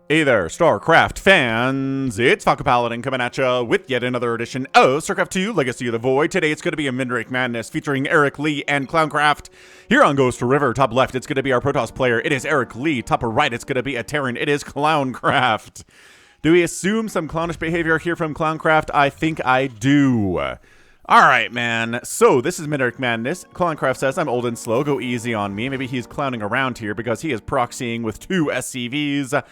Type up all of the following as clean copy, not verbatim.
Hey there, StarCraft fans! It's Falcon Paladin coming at ya with yet another edition of StarCraft 2 Legacy of the Void. Today it's going to be a MIDRANK Madness featuring EricLee and ClownCraft. Here on Ghost River, top left, it's going to be our Protoss player. It is EricLee. Top right, it's going to be a Terran. It is ClownCraft. Do we assume some clownish behavior here from ClownCraft? I think I do. Alright, man. So, this is MIDRANK Madness. ClownCraft says, I'm old and slow. Go easy on me. Maybe he's clowning around here because he is proxying with 2 SCVs.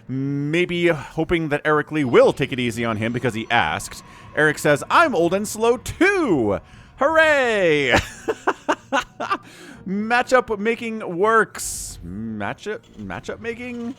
Maybe hoping that EricLee will take it easy on him because he asked. Eric says, I'm old and slow too! Hooray! Matchup making works. Matchup making?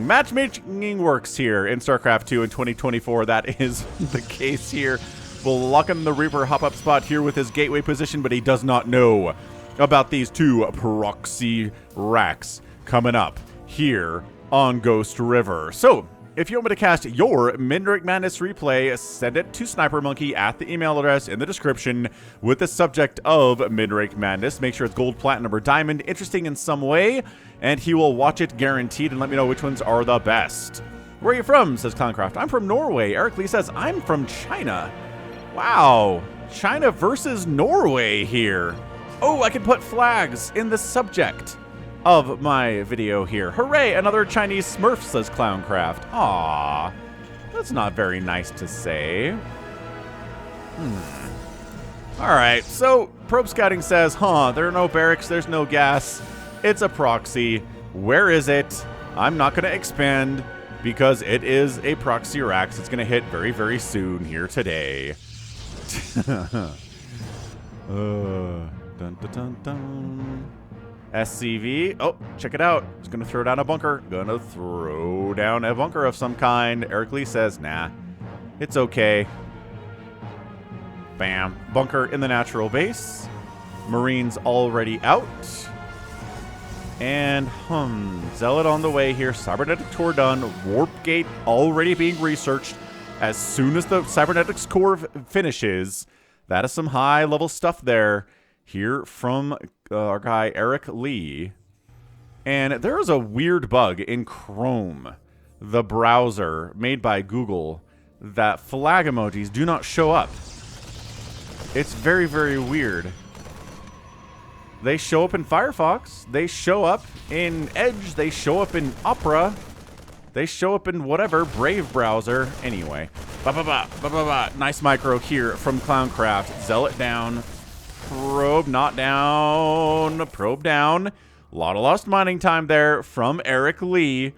Matchmaking works here in StarCraft 2 in 2024. That is the case here. We'll lock him in the Reaper hop-up spot here with his gateway position, but he does not know about these 2 proxy racks coming up here on Ghost River. So, if you want me to cast your MIDRANK Madness replay, send it to SniperMonkey at the email address in the description with the subject of MIDRANK Madness. Make sure it's gold, platinum, or diamond, interesting in some way, and he will watch it guaranteed and let me know which ones are the best. Where are you from? Says ClownCraft. I'm from Norway. EricLee says, I'm from China. Wow. China versus Norway here. Oh, I can put flags in the subject of my video here. Hooray, another Chinese Smurf, says ClownCraft. Aww, that's not very nice to say. Alright, so Probe Scouting says, there are no barracks, there's no gas. It's a proxy. Where is it? I'm not going to expand because it is a proxy rack, so it's going to hit very, very soon here today. Dun, dun, dun, dun. SCV. Oh, check it out. He's going to throw down a bunker. Gonna throw down a bunker of some kind. EricLee says, nah, it's okay. Bam. Bunker in the natural base. Marines already out. And, Zealot on the way here. Cybernetics core done. Warp gate already being researched. As soon as the Cybernetics core finishes, that is some high-level stuff there. Here from our guy EricLee. And there is a weird bug in Chrome, the browser made by Google, that flag emojis do not show up. It's very, very weird. They show up in Firefox. They show up in Edge. They show up in Opera. They show up in whatever, Brave browser. Anyway. Nice micro here from ClownCraft. Zealot down. Probe not down. Probe down. A lot of lost mining time there from EricLee.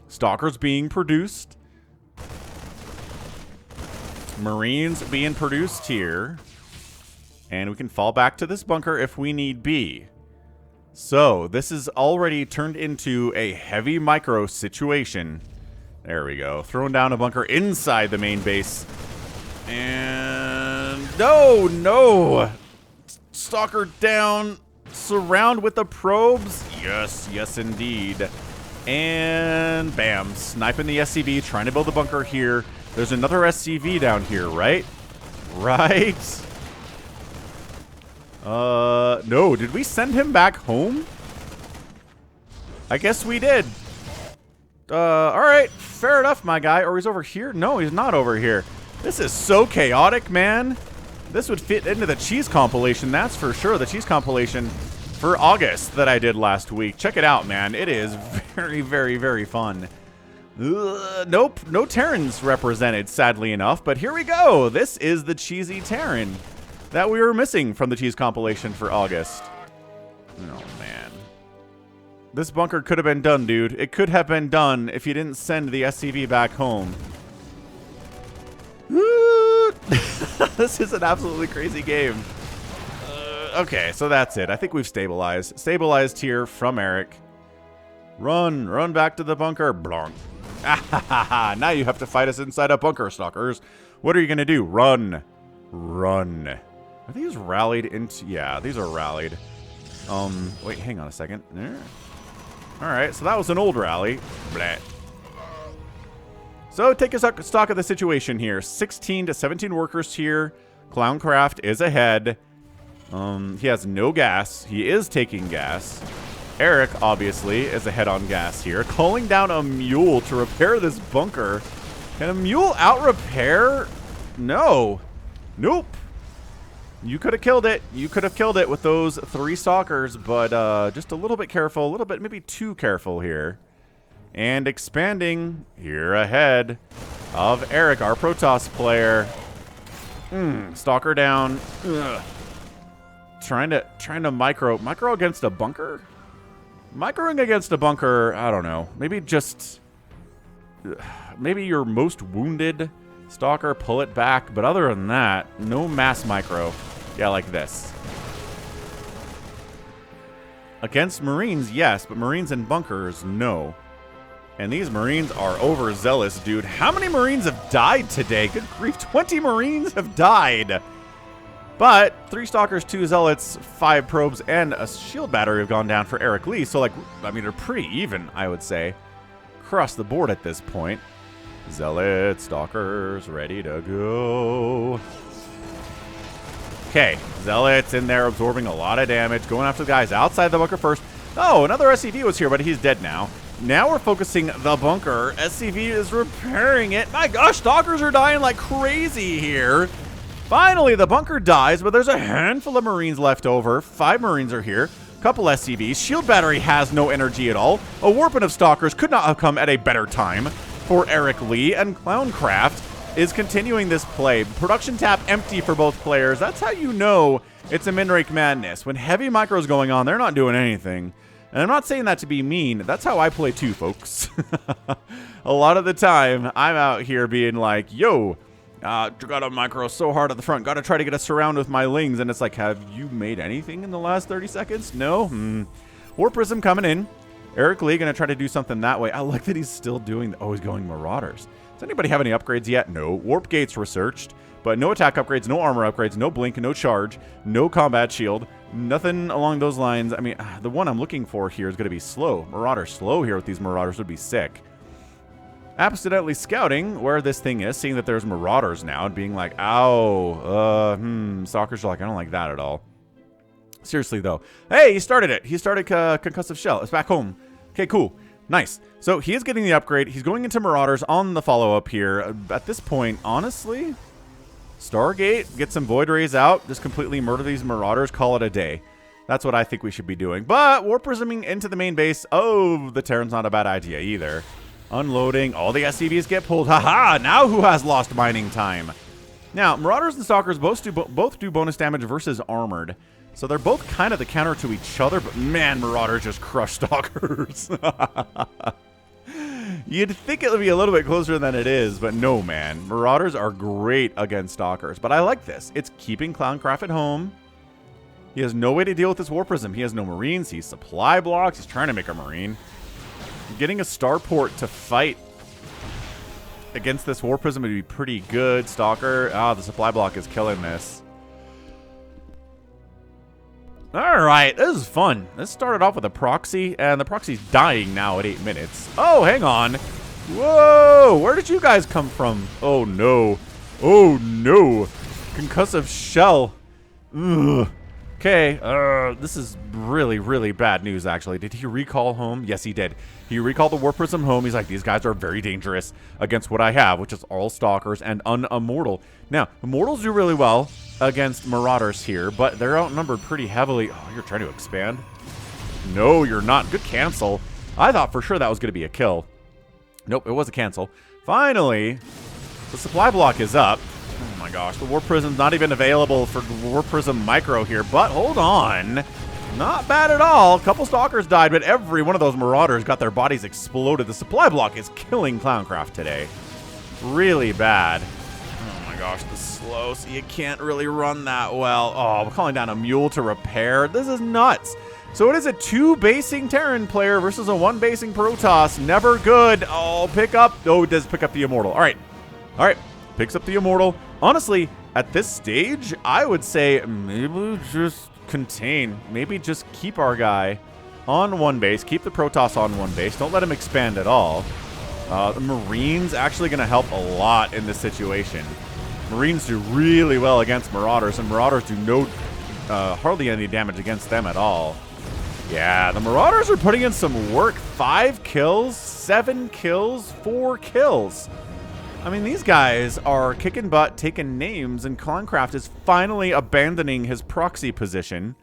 Stalkers being produced. Marines being produced here. And we can fall back to this bunker if we need be. So, this is already turned into a heavy micro situation. There we go. Throwing down a bunker inside the main base. And... No! Stalker down. Surround with the probes. Yes, indeed. And bam. Sniping the SCV. Trying to build a bunker here. There's another SCV down here, right? Right? No. Did we send him back home? I guess we did. Alright. Fair enough, my guy. Or he's over here? No, he's not over here. This is so chaotic, man. This would fit into the cheese compilation, that's for sure. The cheese compilation for August that I did last week. Check it out, man. It is very, very, very fun. Nope, no Terrans represented, sadly enough. But here we go. This is the cheesy Terran that we were missing from the cheese compilation for August. Oh, man. This bunker could have been done, dude. It could have been done if you didn't send the SCV back home. This is an absolutely crazy game. Okay, so that's it. I think we've stabilized. Stabilized here from Eric. Run back to the bunker. Blanc. Now you have to fight us inside a bunker, stalkers. What are you going to do? Run. Are these rallied into... Yeah, these are rallied. Wait, hang on a second. Alright, so that was an old rally. Blah. So take a stock of the situation here. 16 to 17 workers here. ClownCraft is ahead. He has no gas. He is taking gas. Eric, obviously, is ahead on gas here, calling down a mule to repair this bunker. Can a mule out-repair? No. Nope. You could have killed it. You could have killed it with those 3 stalkers, but just a little bit careful, a little bit, maybe too careful here. And expanding here ahead of Eric, our Protoss player. Stalker down. Ugh. Trying to micro against a bunker? Microing against a bunker, I don't know. Maybe your most wounded stalker, pull it back. But other than that, no mass micro. Yeah, like this. Against Marines, yes, but Marines in bunkers, no. And these Marines are overzealous, dude. How many Marines have died today? Good grief, 20 Marines have died. But 3 Stalkers, 2 Zealots, 5 Probes, and a Shield Battery have gone down for EricLee. So, like, I mean, they're pretty even, I would say, across the board at this point. Zealots, Stalkers, ready to go. Okay, Zealots in there absorbing a lot of damage, going after the guys outside the bunker first. Oh, another SCV was here, but he's dead now. Now we're focusing the bunker. SCV is repairing it. My gosh, Stalkers are dying like crazy here. Finally, the bunker dies, but there's a handful of Marines left over. 5 Marines are here. Couple SCVs. Shield Battery has no energy at all. A warping of Stalkers could not have come at a better time for EricLee, and ClownCraft is continuing this play. Production tap empty for both players. That's how you know it's a MIDRANK madness. When heavy micro's going on, they're not doing anything. And I'm not saying that to be mean. That's how I play too, folks. A lot of the time, I'm out here being like, yo, got a micro so hard at the front. Got to try to get a surround with my lings. And it's like, have you made anything in the last 30 seconds? No? Warp Prism coming in. EricLee going to try to do something that way. I like that he's still doing... Oh, he's going Marauders. Does anybody have any upgrades yet? No. Warp Gates researched. But no attack upgrades, no armor upgrades, no blink, no charge, no combat shield. Nothing along those lines. I mean, the one I'm looking for here is going to be slow. Marauder slow here with these Marauders would be sick. Accidentally scouting where this thing is, seeing that there's Marauders now, and being like, ow, Stalkers are like, I don't like that at all. Seriously, though. Hey, he started it. He started Concussive Shell. It's back home. Okay, cool. Nice. So he is getting the upgrade. He's going into Marauders on the follow-up here. At this point, honestly, Stargate, get some Void Rays out, just completely murder these Marauders, call it a day. That's what I think we should be doing. But Warp Prisming into the main base. Oh, the Terran's not a bad idea either. Unloading. All the SCVs get pulled. Haha! Now who has lost mining time? Now, Marauders and Stalkers both do bonus damage versus armored. So they're both kind of the counter to each other, but man, Marauders just crush Stalkers. You'd think it would be a little bit closer than it is, but no, man. Marauders are great against Stalkers, but I like this. It's keeping ClownCraft at home. He has no way to deal with this Warp Prism. He has no Marines. He's supply blocks. He's trying to make a Marine. Getting a Starport to fight against this Warp Prism would be pretty good. Stalker. The supply block is killing this. Alright, this is fun. This started off with a proxy, and the proxy's dying now at 8 minutes. Oh, hang on. Whoa, where did you guys come from? Oh, no. Oh, no. Concussive Shell. Ugh. Okay, this is really, really bad news, actually. Did he recall home? Yes, he did. He recalled the Warp Prism home. He's like, these guys are very dangerous against what I have, which is all Stalkers and Unimmortal. Now, Immortals do really well against Marauders here, but they're outnumbered pretty heavily. Oh, you're trying to expand? No, you're not. Good cancel. I thought for sure that was going to be a kill. Nope, it was a cancel. Finally, the supply block is up. Oh my gosh, the Warp Prism's not even available for Warp Prism Micro here, but hold on. Not bad at all. A couple Stalkers died, but every one of those Marauders got their bodies exploded. The supply block is killing ClownCraft today. Really bad. Oh my gosh, the slow, so you can't really run that well. Oh, I'm calling down a mule to repair. This is nuts. So it is a 2-basing Terran player versus a 1-basing Protoss. Never good. Oh, pick up. Oh, it does pick up the Immortal. All right. All right. Picks up the Immortal. Honestly, at this stage, I would say maybe just contain. Maybe just keep our guy on 1 base. Keep the Protoss on 1 base. Don't let him expand at all. The Marines actually going to help a lot in this situation. Marines do really well against Marauders, and Marauders do hardly any damage against them at all. Yeah, the Marauders are putting in some work. 5 kills, 7 kills, 4 kills. I mean, these guys are kicking butt, taking names, and ClownCraft is finally abandoning his proxy position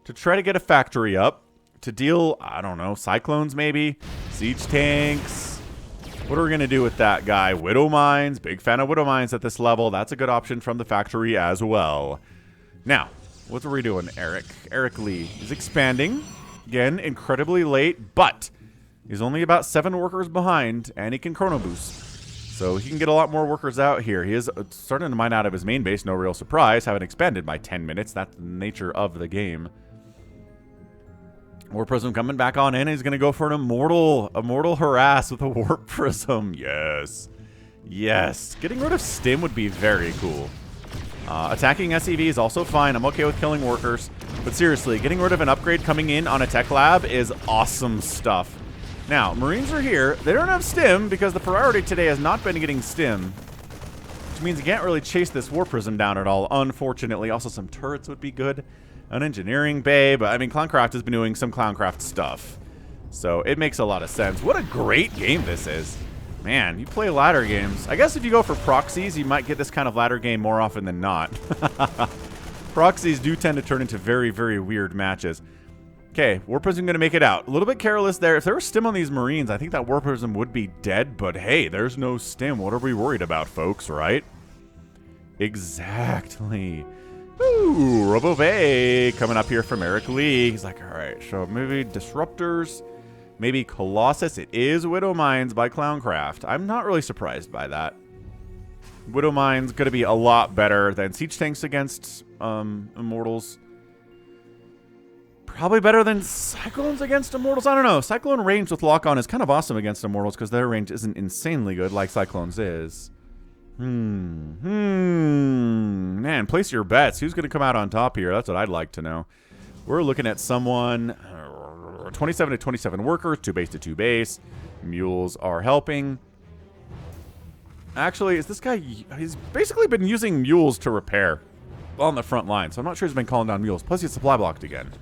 to try to get a factory up, to deal, I don't know, cyclones maybe, siege tanks. What are we going to do with that guy? Widow Mines, big fan of Widow Mines at this level. That's a good option from the factory as well. Now, what are we doing, Eric? EricLee is expanding. Again, incredibly late, but he's only about 7 workers behind, and he can chrono boost. So he can get a lot more workers out here. He is starting to mine out of his main base, no real surprise. Haven't expanded by 10 minutes. That's the nature of the game. Warp Prism coming back on in. He's going to go for an immortal harass with a Warp Prism. Yes. Yes. Getting rid of Stim would be very cool. Attacking SEV is also fine. I'm okay with killing workers. But seriously, getting rid of an upgrade coming in on a tech lab is awesome stuff. Now, Marines are here. They don't have Stim because the priority today has not been getting Stim. Which means you can't really chase this Warp Prism down at all, unfortunately. Also, some turrets would be good. An engineering bay, but I mean, ClownCraft has been doing some ClownCraft stuff. So it makes a lot of sense. What a great game this is. Man, you play ladder games. I guess if you go for proxies, you might get this kind of ladder game more often than not. Proxies do tend to turn into very, very weird matches. Okay, Warp Prism going to make it out. A little bit careless there. If there was Stim on these Marines, I think that Warp Prism would be dead, but hey, there's no Stim. What are we worried about, folks, right? Exactly. Ooh, RoboBay coming up here from EricLee. He's like, all right, so maybe Disruptors, maybe Colossus. It is Widow Mines by ClownCraft. I'm not really surprised by that. Widow Mines going to be a lot better than Siege Tanks against Immortals. Probably better than Cyclones against Immortals. I don't know. Cyclone range with lock-on is kind of awesome against Immortals because their range isn't insanely good like Cyclones is. Man, place your bets. Who's going to come out on top here? That's what I'd like to know. We're looking at someone 27 to 27 workers, 2 base to 2 base. Mules are helping. Actually, is this guy... He's basically been using mules to repair on the front line, so I'm not sure he's been calling down mules. Plus, he's supply blocked again.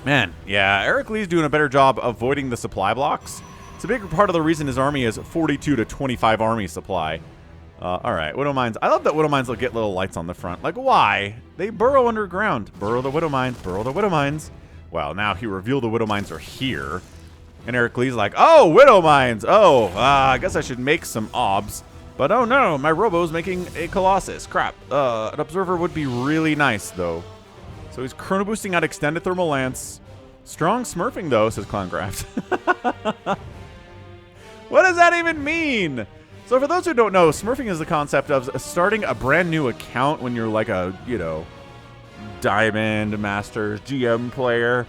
Man, yeah, EricLee's doing a better job avoiding the supply blocks. It's a big part of the reason his army is 42 to 25 army supply. All right, Widow Mines. I love that Widow Mines will get little lights on the front. Like, why? They burrow underground. Burrow the Widow Mines. Burrow the Widow Mines. Well, now he revealed the Widow Mines are here. And EricLee's like, oh, Widow Mines. Oh, I guess I should make some obs. But oh no, my Robo's making a Colossus. Crap. An Observer would be really nice, though. So he's chrono boosting out Extended Thermal Lance. Strong smurfing, though, says ClownCraft. What does that even mean? So for those who don't know, smurfing is the concept of starting a brand new account when you're like a, you know, Diamond, Masters, GM player.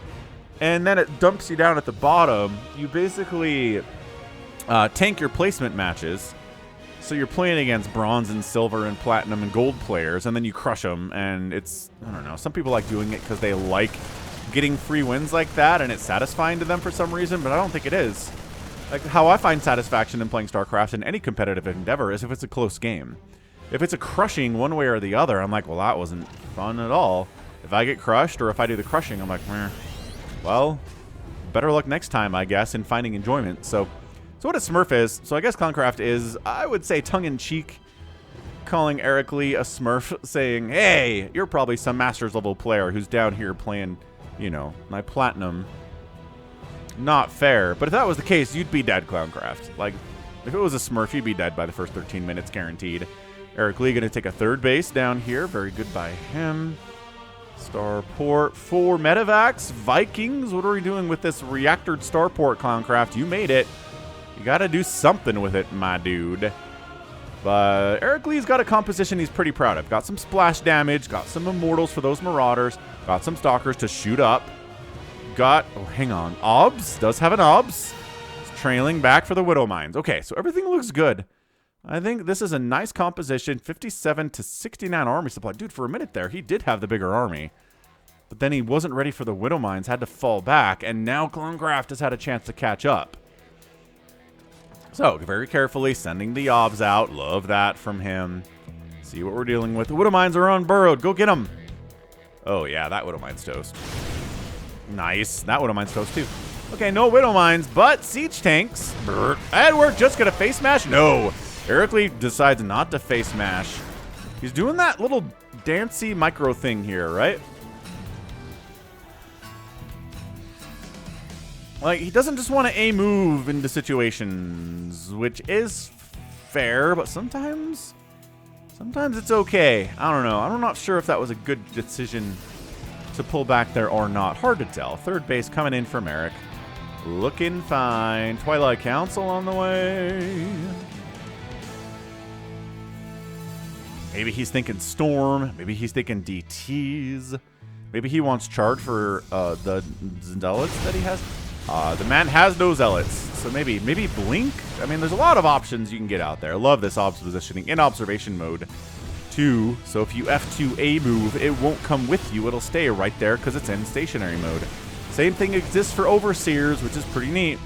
And then it dumps you down at the bottom. You basically tank your placement matches. So you're playing against bronze and silver and platinum and gold players, and then you crush them. And it's, I don't know, some people like doing it because they like getting free wins like that, and it's satisfying to them for some reason, but I don't think it is. Like, how I find satisfaction in playing StarCraft in any competitive endeavor is if it's a close game. If it's a crushing one way or the other, I'm like, well, that wasn't fun at all. If I get crushed or if I do the crushing, I'm like, meh. Well, better luck next time, I guess, in finding enjoyment. So what a smurf is, so I guess ClownCraft is, I would say, tongue-in-cheek, calling EricLee a smurf, saying, hey, you're probably some Masters level player who's down here playing, you know, my platinum. Not fair. But if that was the case, you'd be dead, ClownCraft. Like, if it was a smurf, you'd be dead by the first 13 minutes, guaranteed. EricLee going to take a third base down here. Very good by him. Starport for Medivacs. Vikings. What are we doing with this reactored Starport, ClownCraft? You made it. You got to do something with it, my dude. But EricLee's got a composition he's pretty proud of. Got some splash damage. Got some Immortals for those Marauders. Got some Stalkers to shoot up. Got, oh, hang on, Obs, does have an Obs. It's trailing back for the Widow Mines. Okay, so everything looks good. I think this is a nice composition, 57 to 69 army supply. Dude, for a minute there, he did have the bigger army. But then he wasn't ready for the Widow Mines, had to fall back, and now ClownCraft has had a chance to catch up. So, very carefully sending the Obs out. Love that from him. See what we're dealing with. The Widow Mines are unburrowed. Go get them. Oh, yeah, that Widow Mine's toast. Nice. That Widow Mine's toast too. Okay, no Widow Mines, but siege tanks. Brr. Edward just gonna face smash? No. EricLee decides not to face smash. He's doing that little dancy micro thing here, right? Like, he doesn't just want to A-move into situations, which is fair, but sometimes it's okay. I don't know. I'm not sure if that was a good decision to pull back there or not. Hard to tell. Third base coming in from Eric. Looking fine. Twilight Council on the way. Maybe he's thinking Storm. Maybe he's thinking DTs. Maybe he wants charge for the Zealots that he has. The man has no Zealots, so maybe Blink. I mean, there's a lot of options you can get out there. I love this obs positioning in observation mode too. So if you F2 A move, it won't come with you. It'll stay right there because it's in stationary mode. Same thing exists for Overseers, which is pretty neat.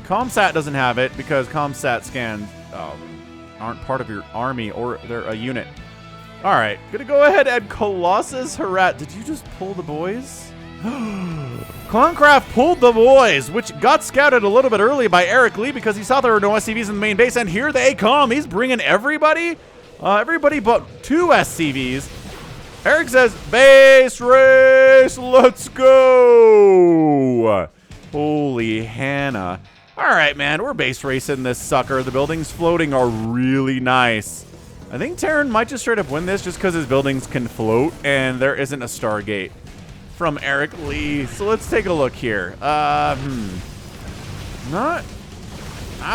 Comsat doesn't have it because Comsat scans aren't part of your army or they're a unit. All right, gonna go ahead and Colossus Harat. Did you just pull the boys? ClownCraft pulled the boys, which got scouted a little bit early by EricLee because he saw there were no SCVs in the main base, and here they come. He's bringing everybody, everybody but 2 SCVs. Eric says, base race, let's go. Holy Hannah. All right, man, we're base racing this sucker. The buildings floating are really nice. I think Terran might just straight up win this just because his buildings can float and there isn't a Stargate from EricLee. So let's take a look here. I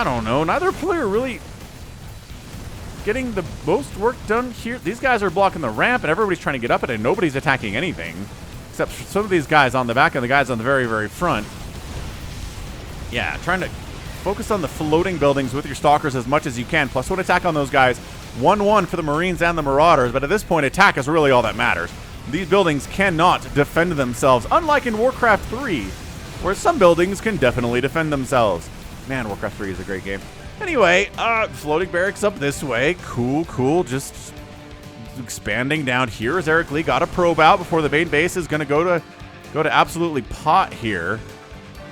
don't know. Neither player really getting the most work done here. These guys are blocking the ramp and everybody's trying to get up it and nobody's attacking anything. Except for some of these guys on the back and the guys on the very, very front. Yeah, trying to focus on the floating buildings with your stalkers as much as you can. Plus one attack on those guys. 1-1 for the Marines and the Marauders, but at this point, attack is really all that matters. These buildings cannot defend themselves, unlike in Warcraft 3, where some buildings can definitely defend themselves. Man, Warcraft 3 is a great game. Anyway, floating barracks up this way. Cool, cool. Just expanding down here as EricLee got a probe out before the main base is going to go to absolutely pot here.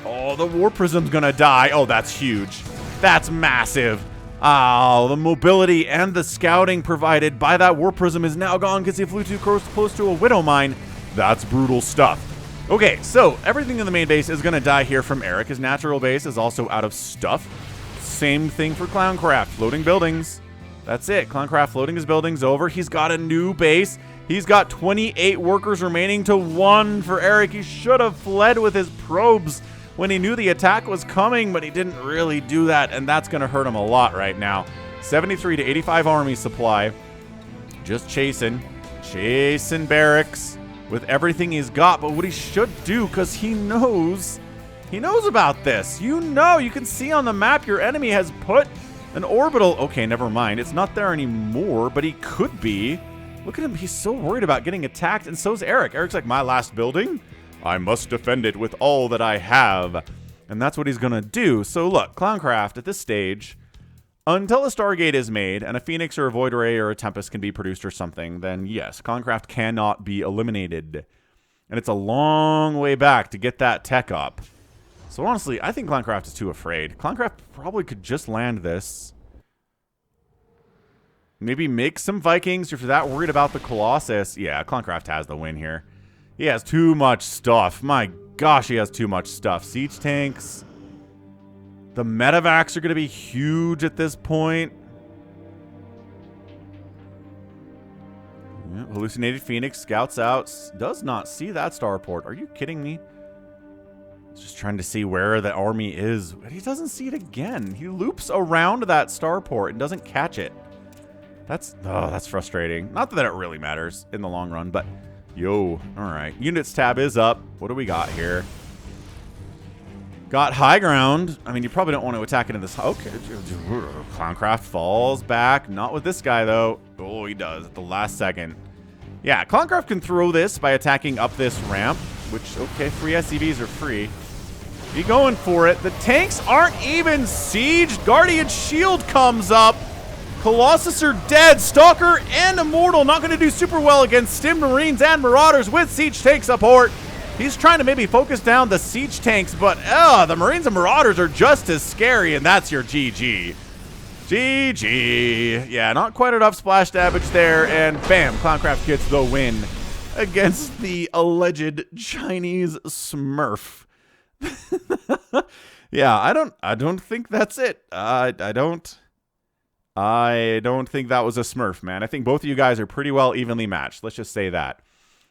Oh, the War Prism's going to die. Oh, that's huge. That's massive. Oh, the mobility and the scouting provided by that War Prism is now gone because he flew too close to a Widow Mine. That's brutal stuff. Okay, so everything in the main base is going to die here from Eric. His natural base is also out of stuff. Same thing for ClownCraft. Floating buildings. That's it. ClownCraft floating his buildings over. He's got a new base. He's got 28 workers remaining to 1 for Eric. He should have fled with his probes when he knew the attack was coming, but he didn't really do that, and that's going to hurt him a lot right now. 73 to 85 army supply. Just chasing barracks with everything he's got, but what he should do, because he knows about this. You can see on the map your enemy has put an orbital. Okay, never mind. It's not there anymore, but he could be. Look at him. He's so worried about getting attacked, and so's Eric. Eric's like, my last building? I must defend it with all that I have. And that's what he's going to do. So look, ClownCraft at this stage, until a Stargate is made and a Phoenix or a Void Ray or a Tempest can be produced or something, then yes, ClownCraft cannot be eliminated. And it's a long way back to get that tech up. So honestly, I think ClownCraft is too afraid. ClownCraft probably could just land this. Maybe make some Vikings if you're that worried about the Colossus. Yeah, ClownCraft has the win here. He has too much stuff. My gosh, he has too much stuff. Siege tanks. The medevacs are going to be huge at this point. Yeah, hallucinated Phoenix scouts out. Does not see that starport. Are you kidding me? Just trying to see where the army is. But he doesn't see it again. He loops around that starport and doesn't catch it. That's frustrating. Not that it really matters in the long run, but... Yo, all right. Units tab is up. What do we got here? Got high ground. I mean, you probably don't want to attack into this. Okay. ClownCraft falls back. Not with this guy, though. Oh, he does at the last second. Yeah, ClownCraft can throw this by attacking up this ramp, which, okay, free SCVs are free. Be going for it. The tanks aren't even sieged. Guardian Shield comes up. Colossus are dead. Stalker and Immortal not going to do super well against Stim Marines and Marauders with Siege Tank support. He's trying to maybe focus down the Siege Tanks, but the Marines and Marauders are just as scary, and that's your GG. GG. Yeah, not quite enough splash damage there, and bam, ClownCraft gets the win against the alleged Chinese Smurf. Yeah, I don't think that's it. I don't think that was a Smurf, man. I think both of you guys are pretty well evenly matched. Let's just say that.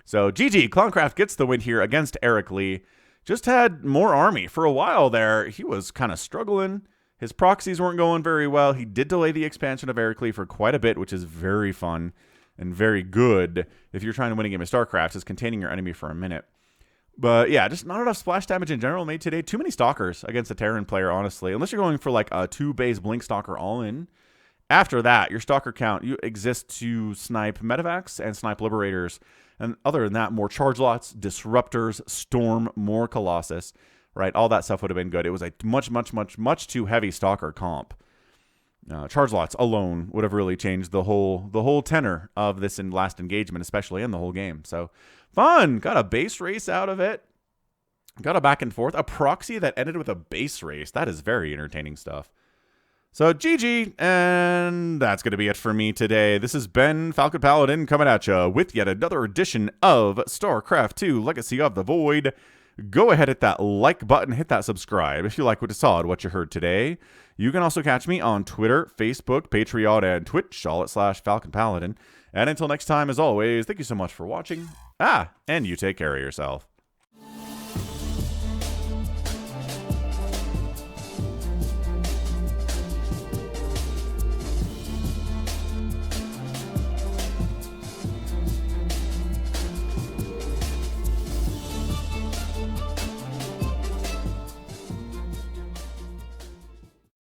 So GG, ClownCraft gets the win here against EricLee. Just had more army for a while there. He was kind of struggling. His proxies weren't going very well. He did delay the expansion of EricLee for quite a bit, which is very fun and very good if you're trying to win a game of StarCraft, is containing your enemy for a minute. But yeah, just not enough splash damage in general made today. Too many Stalkers against a Terran player, honestly. Unless you're going for like a 2-base Blink Stalker all-in. After that, your Stalker count, you exist to snipe Medivacs and snipe Liberators. And other than that, more Charge Lots, Disruptors, Storm, more Colossus. Right, all that stuff would have been good. It was a much too heavy Stalker comp. Charge Lots alone would have really changed the whole tenor of this last engagement, especially in the whole game. So fun, got a base race out of it. Got a back and forth, a proxy that ended with a base race. That is very entertaining stuff. So GG, and that's going to be it for me today. This has been Falcon Paladin coming at you with yet another edition of StarCraft 2 Legacy of the Void. Go ahead, hit that like button, hit that subscribe if you like what you saw and what you heard today. You can also catch me on Twitter, Facebook, Patreon, and Twitch, all at /Falcon Paladin. And until next time, as always, thank you so much for watching. And you take care of yourself.